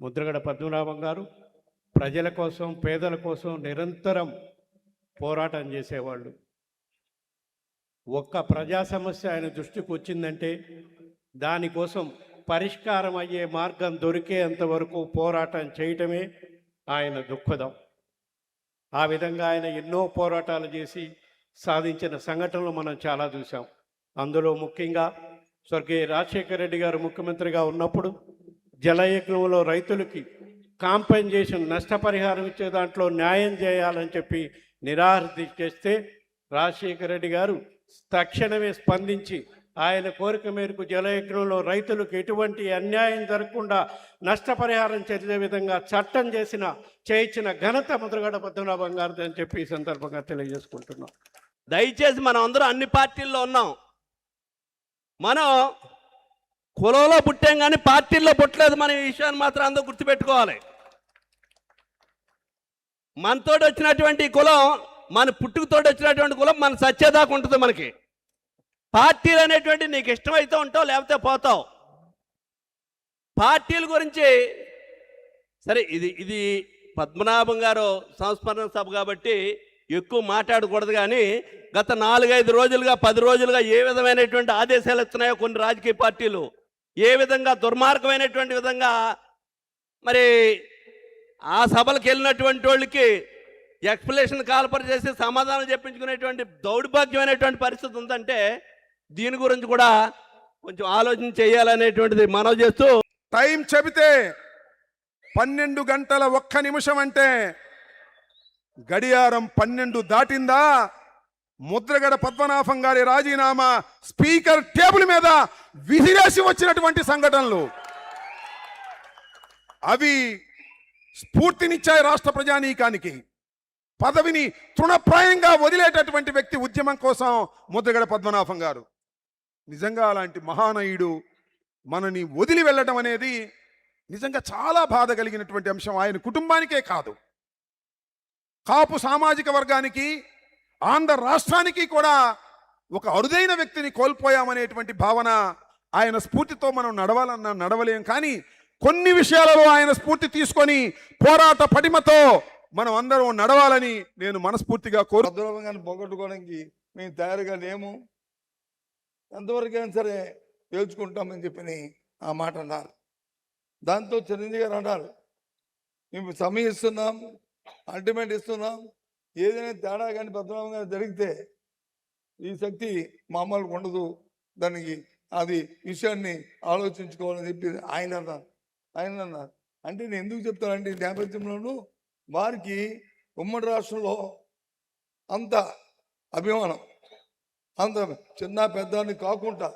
ముద్రగడ పద్మనాభం గారు ప్రజల కోసం, పేదల కోసం నిరంతరం పోరాటం చేసేవాళ్ళు. ఒక్క ప్రజా సమస్య ఆయన దృష్టికి వచ్చిందంటే దానికోసం పరిష్కారం అయ్యే మార్గం దొరికేంత వరకు పోరాటం చేయటమే ఆయన దృక్పథం. ఆ విధంగా ఆయన ఎన్నో పోరాటాలు చేసి సాధించిన సంఘటనలు మనం చాలా చూసాం. అందులో ముఖ్యంగా స్వర్గీయ రాజశేఖర రెడ్డి గారు ముఖ్యమంత్రిగా ఉన్నప్పుడు జలయజ్ఞంలో రైతులకి కాంపెన్సేషన్, నష్టపరిహారం ఇచ్చే దాంట్లో న్యాయం చేయాలని చెప్పి నిరాహార చేస్తే రాజశేఖర రెడ్డి గారు తక్షణమే స్పందించి ఆయన కోరిక మేరకు జలయజ్ఞంలో రైతులకు ఎటువంటి అన్యాయం జరగకుండా నష్టపరిహారం చేసే విధంగా చట్టం చేయించిన ఘనత ముద్రగడ పద్మనాభం గారిది అని చెప్పి ఈ సందర్భంగా తెలియజేసుకుంటున్నాం. దయచేసి మనం అందరం అన్ని పార్టీల్లో ఉన్నాం. మనం కులంలో పుట్టాం కానీ పార్టీల్లో పుట్టలేదు. మన ఈ విషయాన్ని మాత్రం అందరూ గుర్తుపెట్టుకోవాలి. మనతోటి వచ్చినటువంటి కులం, మన పుట్టుకతోటి వచ్చినటువంటి కులం మన సత్యదాకా ఉంటుంది. మనకి పార్టీలు అనేటువంటి నీకు ఇష్టమైతే ఉంటావు, లేకపోతే పోతావు. పార్టీల గురించి సరే, ఇది పద్మనాభం గారు సంస్మరణ సభ కాబట్టి ఎక్కువ మాట్లాడకూడదు. కానీ గత 4-5 రోజులుగా 10 రోజులుగా ఏ విధమైనటువంటి ఆదేశాలు ఇస్తున్నాయో కొన్ని రాజకీయ పార్టీలు, ఏ విధంగా దుర్మార్గమైనటువంటి విధంగా మరి ఆ సభలకు వెళ్ళినటువంటి వాళ్ళకి ఎక్స్ప్లెనేషన్ కాల్పర్ చేసి సమాధానం చెప్పించుకునేటువంటి దౌర్భాగ్యమైనటువంటి పరిస్థితి ఉందంటే దీని గురించి కూడా కొంచెం ఆలోచన చేయాలనేటువంటిది మనవి చేస్తూ, టైం చెబితే 12 గంటల 1 నిమిషం అంటే గడియారం 12 దాటిందా? ముద్రగడ పద్మనాభం గారి రాజీనామా స్పీకర్ టేబుల్ మీద విసిరేసి వచ్చినటువంటి సంఘటనలు అవి స్ఫూర్తినిచ్చాయి రాష్ట్ర ప్రజానీకానికి. పదవిని తృణప్రాయంగా వదిలేటటువంటి వ్యక్తి ఉద్యమం కోసం ముద్రగడ పద్మనాభం గారు. నిజంగా అలాంటి మహానయుడు మనని వదిలి వెళ్ళడం అనేది నిజంగా చాలా బాధ కలిగినటువంటి అంశం. ఆయన కుటుంబానికే కాదు, కాపు సామాజిక వర్గానికి, ఆంధ్ర రాష్ట్రానికి కూడా ఒక అరుదైన వ్యక్తిని కోల్పోయామనేటువంటి భావన. ఆయన స్ఫూర్తితో మనం నడవాలన్నా నడవలేం. కానీ కొన్ని విషయాలలో ఆయన స్ఫూర్తి తీసుకొని పోరాట పటిమతో మనం అందరం నడవాలని నేను మనస్ఫూర్తిగా పద్మనాభంగాన్ని పోగొట్టుకోవడానికి మేము తయారుగా లేము, ఎంతవరకైనా సరే తేల్చుకుంటామని చెప్పి ఆ మాట అన్నారు. దాంతో చిరంజీవి గారు అన్నారు, మేము సమయం ఇస్తున్నాం, అల్టిమేట్ ఇస్తున్నాం, ఏదైనా తేడా కానీ పద్మనాభం గారు జరిగితే ఈ శక్తి మామూలుగా ఉండదు, దానికి అది విషయాన్ని ఆలోచించుకోవాలని చెప్పి ఆయన అన్నారు. అంటే నేను ఎందుకు చెప్తానంటే ఈ నేపథ్యంలోనూ వారికి ఉమ్మడి రాష్ట్రంలో అంత అభిమానం, అంత చిన్న పెద్దాన్ని కాకుండా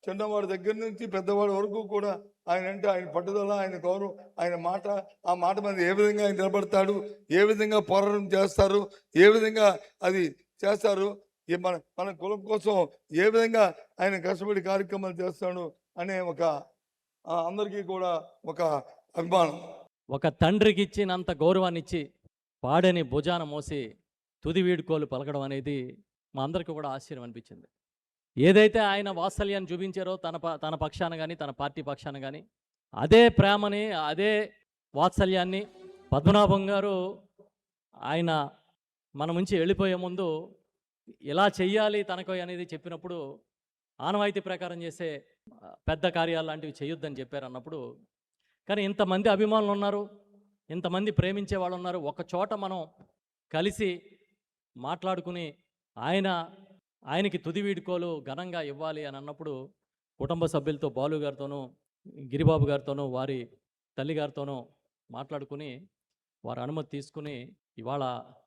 చిన్నవాడి దగ్గర నుంచి పెద్దవాడి వరకు కూడా ఆయన అంటే ఆయన పట్టుదల, ఆయన గౌరవం, ఆయన మాట, ఆ మాట మీద ఏ విధంగా ఆయన నిలబడతాడు, ఏ విధంగా పోరాటం చేస్తారు, ఏ విధంగా అది చేస్తారు, మన కులం కోసం ఏ విధంగా ఆయన కష్టపడి కార్యక్రమాలు చేస్తాడు అనే ఒక అందరికీ కూడా ఒక అభిమానం. ఒక తండ్రికి ఇచ్చినంత గౌరవాన్ని ఇచ్చి పాడని భుజాన మోసి తుది వీడుకోలు పలకడం అనేది మా అందరికీ కూడా ఆశ్చర్యం అనిపించింది. ఏదైతే ఆయన వాత్సల్యాన్ని చూపించారో తన పక్షాన కానీ తన పార్టీ పక్షాన కానీ అదే ప్రేమని, అదే వాత్సల్యాన్ని పద్మనాభం గారు ఆయన మన నుంచి వెళ్ళిపోయే ముందు ఇలా చెయ్యాలి తనకు అనేది చెప్పినప్పుడు, ఆనవాయితీ ప్రకారం చేసే పెద్ద కార్యాలు లాంటివి చేయొద్దని చెప్పారు అన్నప్పుడు, కానీ ఇంతమంది అభిమానులు ఉన్నారు, ఇంతమంది ప్రేమించే వాళ్ళు ఉన్నారు, ఒక చోట మనం కలిసి మాట్లాడుకుని ఆయనకి తుది వీడుకోలు ఘనంగా ఇవ్వాలి అని అన్నప్పుడు కుటుంబ సభ్యులతో, బాలు గారితోనూ, గిరిబాబు గారితోనూ, వారి తల్లిగారితోనూ మాట్లాడుకుని వారి అనుమతి తీసుకుని ఇవాళ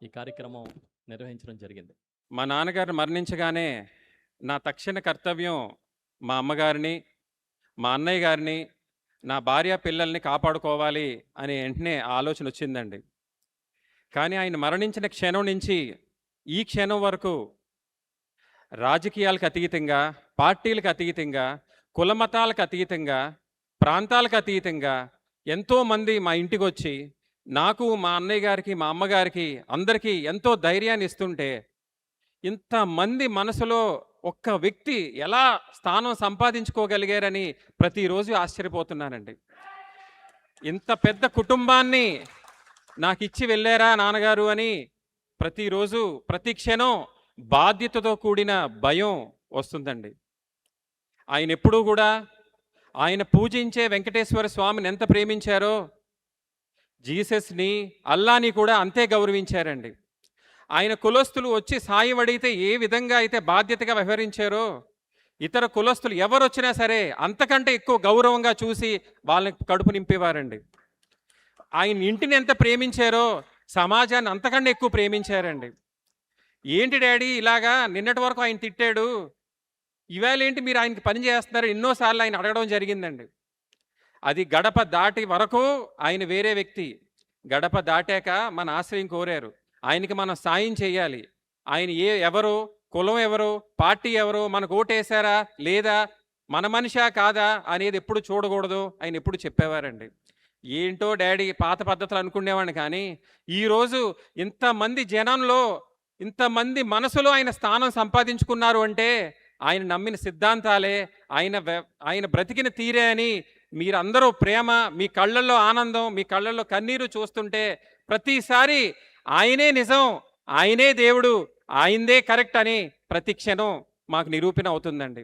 ఈ కార్యక్రమం నిర్వహించడం జరిగింది. మా నాన్నగారు మరణించగానే నా తక్షణ కర్తవ్యం మా అమ్మగారిని, మా అన్నయ్య గారిని, నా భార్య పిల్లల్ని కాపాడుకోవాలి అని వెంటనే ఆలోచన వచ్చిందండి. కానీ ఆయన మరణించిన క్షణం నుంచి ఈ క్షణం వరకు రాజకీయాలకు అతీతంగా, పార్టీలకు అతీతంగా, కులమతాలకు అతీతంగా, ప్రాంతాలకు అతీతంగా ఎంతోమంది మా ఇంటికి వచ్చి నాకు, మా అన్నయ్య గారికి, మా అమ్మగారికి అందరికీ ఎంతో ధైర్యాన్ని ఇస్తుంటే, ఇంతమంది మనసులో ఒక్క వ్యక్తి ఎలా స్థానం సంపాదించుకోగలిగారని ప్రతిరోజు ఆశ్చర్యపోతున్నానండి. ఇంత పెద్ద కుటుంబాన్ని నాకు ఇచ్చి వెళ్ళారా నాన్నగారు అని ప్రతిరోజు ప్రతి క్షణం బాధ్యతతో కూడిన భయం వస్తుందండి. ఆయన ఎప్పుడూ కూడా ఆయన పూజించే వెంకటేశ్వర స్వామిని ఎంత ప్రేమించారో జీసస్ని, అల్లాని కూడా అంతే గౌరవించారండి. ఆయన కులస్తులు వచ్చి సాయం అడిగితే ఏ విధంగా అయితే బాధ్యతగా వ్యవహరించారో ఇతర కులస్తులు ఎవరు వచ్చినా సరే అంతకంటే ఎక్కువ గౌరవంగా చూసి వాళ్ళని కడుపు నింపేవారండి. ఆయన ఇంటిని ఎంత ప్రేమించారో సమాజాన్ని అంతకంటే ఎక్కువ ప్రేమించారండి. ఏంటి డాడీ ఇలాగా నిన్నటి వరకు ఆయన తిట్టాడు, ఇవాళ ఏంటి మీరు ఆయనకి పని చేస్తున్నారు, ఎన్నోసార్లు ఆయన అడగడం జరిగిందండి. అది గడప దాటి వరకు ఆయన వేరే వ్యక్తి, గడప దాటాక మన ఆశ్రయం కోరారు, ఆయనకి మనం సాయం చేయాలి. ఆయన ఎవరు, కులం ఎవరు, పార్టీ ఎవరు, మనకు ఓటేశారా లేదా, మన మనిషా కాదా అనేది ఎప్పుడు చూడకూడదు ఆయన ఎప్పుడు చెప్పేవారండి. ఏంటో డాడీ పాత పద్ధతులు అనుకునేవాడిని, కానీ ఈరోజు ఇంతమంది జనంలో ఇంతమంది మనసులో ఆయన స్థానం సంపాదించుకున్నారు అంటే ఆయన నమ్మిన సిద్ధాంతాలే, ఆయన బ్రతికిన తీరే అని మీరందరూ ప్రేమ, మీ కళ్ళల్లో ఆనందం, మీ కళ్ళల్లో కన్నీరు చూస్తుంటే ప్రతిసారి ఆయనే నిజం, ఆయనే దేవుడు, ఆయనదే కరెక్ట్ అని ప్రతి క్షణం మాకు నిరూపణ అవుతుందండి.